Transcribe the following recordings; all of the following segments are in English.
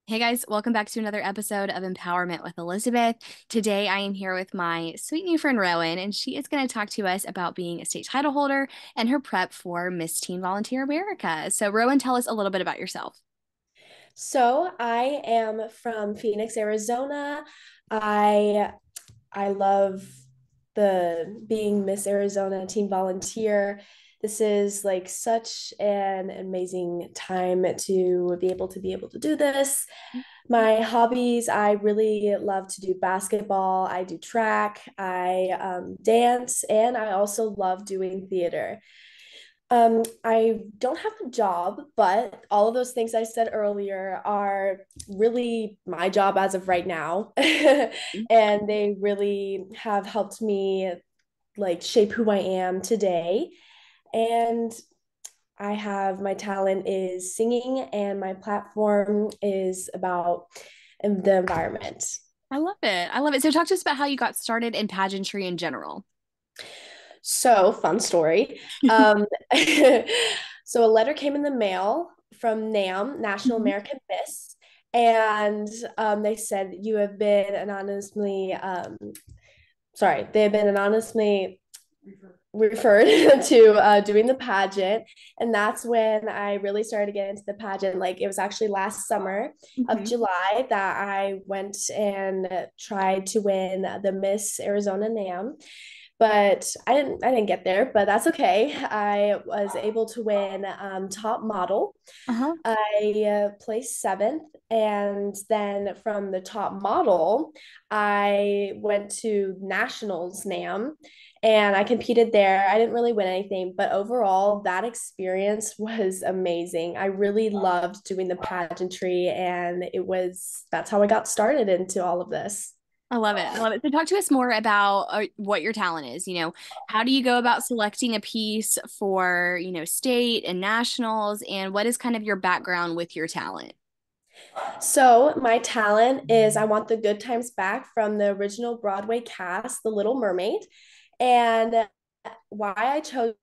Hey guys, welcome back to another episode of Empowerment with Elizabeth. Today I am here with my sweet new friend Rowan, and she is going to talk to us about being a state title holder and her prep for Miss Teen Volunteer America. So, Rowan, tell us a little bit about yourself. So I am from Phoenix, Arizona. I I love the being Miss Arizona Teen Volunteer. This is like such an amazing time to be able to do this. My hobbies, I really love to do basketball. I do track, I dance, and I also love doing theater. I don't have a job, but all of those things I said earlier are really my job as of right now. And they really have helped me like shape who I am today. And I have my talent is singing, and my platform is about the environment. I love it. I love it. So, talk to us about how you got started in pageantry in general. So, fun story. Um, so, a letter came in the mail from NAM, National Mhm. American Miss, and they said you have been they have been anonymously referred to doing the pageant. And that's when I really started to get into the pageant. Like it was actually last summer of Mhm. July that I went and tried to win the Miss Arizona NAM, but I didn't get there, but that's okay. I was able to win top model. Uh-huh. I placed seventh, and then from the top model I went to nationals NAM, and I competed there. I didn't really win anything, but overall that experience was amazing. I really loved doing the pageantry, and that's how I got started into all of this. I love it. I love it. So, talk to us more about what your talent is. How do you go about selecting a piece for, state and nationals, and what is kind of your background with your talent? So, my talent is I want the good times back from the original Broadway cast, The Little Mermaid. And why I chose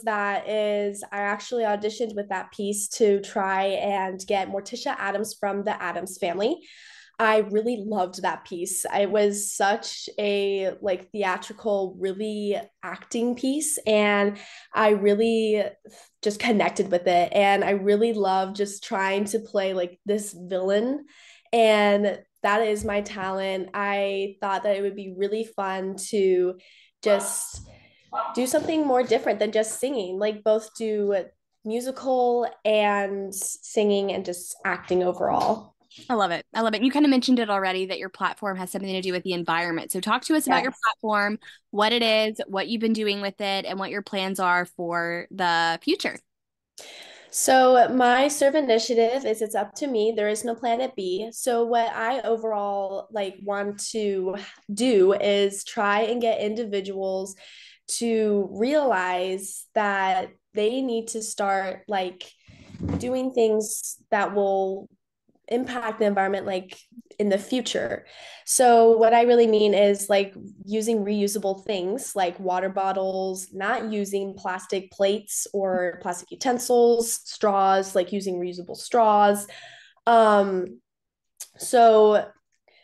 that is I actually auditioned with that piece to try and get Morticia Adams from the Adams family. I really loved that piece. It was such a like theatrical, really acting piece, and I really just connected with it. And I really love just trying to play like this villain, and that is my talent. I thought that it would be really fun to just do something more different than just singing, like both do musical and singing and just acting overall. I love it. I love it. You kind of mentioned it already that your platform has something to do with the environment. So talk to us about your Yes. platform, what it is, what you've been doing with it, and what your plans are for the future. So my serve initiative is it's up to me. There is no planet B. So what I overall like want to do is try and get individuals to realize that they need to start like doing things that will impact the environment like in the future. So what I really mean is like using reusable things like water bottles, not using plastic plates or plastic utensils, straws, like using reusable straws. Um so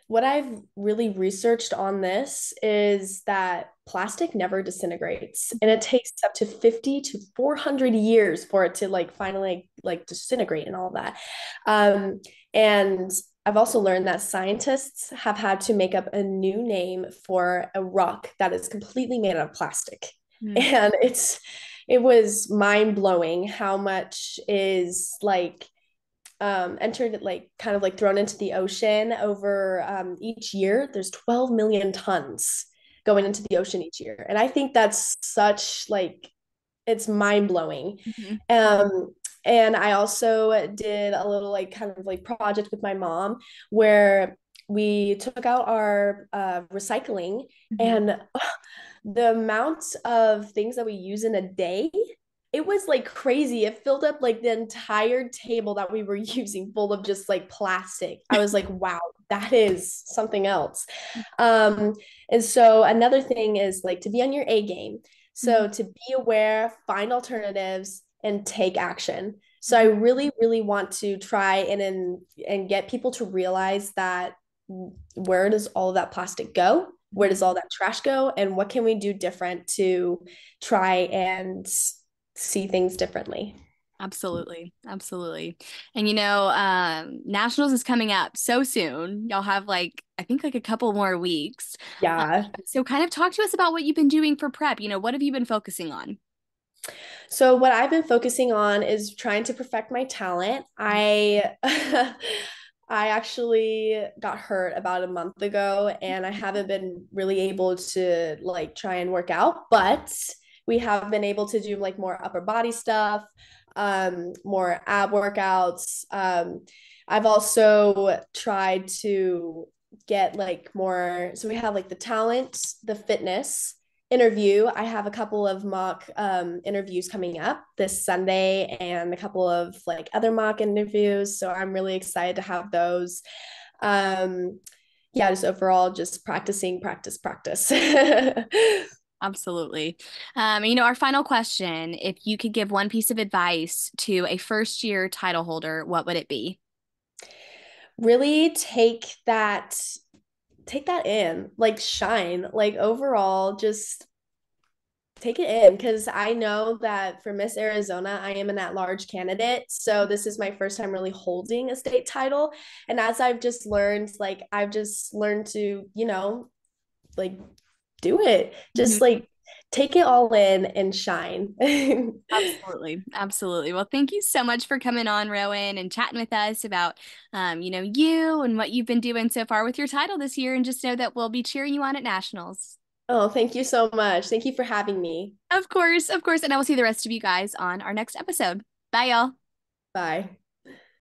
what I've really researched on this is that plastic never disintegrates, and it takes up to 50 to 400 years for it to like finally like disintegrate and all that. And I've also learned that scientists have had to make up a new name for a rock that is completely made out of plastic. Mm. And it was mind blowing how much is like entered like kind of like thrown into the ocean over each year. There's 12 million tons going into the ocean each year, and I think that's such like it's mind blowing. Mhm. Um, and I also did a little like kind of like project with my mom where we took out our recycling, Mhm. and the amount of things that we use in a day, it was like crazy. It filled up like the entire table that we were using full of just like plastic. I was like, wow, that is something else. Um, and so another thing is like to be on your A game. Mhm. So to be aware, find alternatives, and take action. So I really, really want to try and get people to realize that where does all of that plastic go? Where Mhm. does all that trash go? And what can we do different to try and see things differently? Absolutely. Absolutely. And Nationals is coming up so soon. Y'all have I think a couple more weeks. Yeah. So kind of talk to us about what you've been doing for prep. What have you been focusing on? So what I've been focusing on is trying to perfect my talent. I I actually got hurt about a month ago and I haven't been really able to like try and work out, but we have been able to do like more upper body stuff, more ab workouts. I've also tried to get like more, so we have like the talent, the fitness, interview. I have a couple of mock interviews coming up this Sunday and a couple of like other mock interviews. So I'm really excited to have those. Um, yeah, just overall, just practicing, practice, practice. Absolutely. Our final question, if you could give one piece of advice to a first year title holder, what would it be? Really take that in, like shine, like overall, just take it in because I know that for Miss Arizona, I am an at large candidate. So this is my first time really holding a state title. And as I've just learned to, like do it, Mhm. just like take it all in and shine. Absolutely. Absolutely. Well, thank you so much for coming on, Rowan, and chatting with us about, you and what you've been doing so far with your title this year. And just know that we'll be cheering you on at Nationals. Oh, thank you so much. Thank you for having me. Of course, of course. And I will see the rest of you guys on our next episode. Bye, y'all. Bye.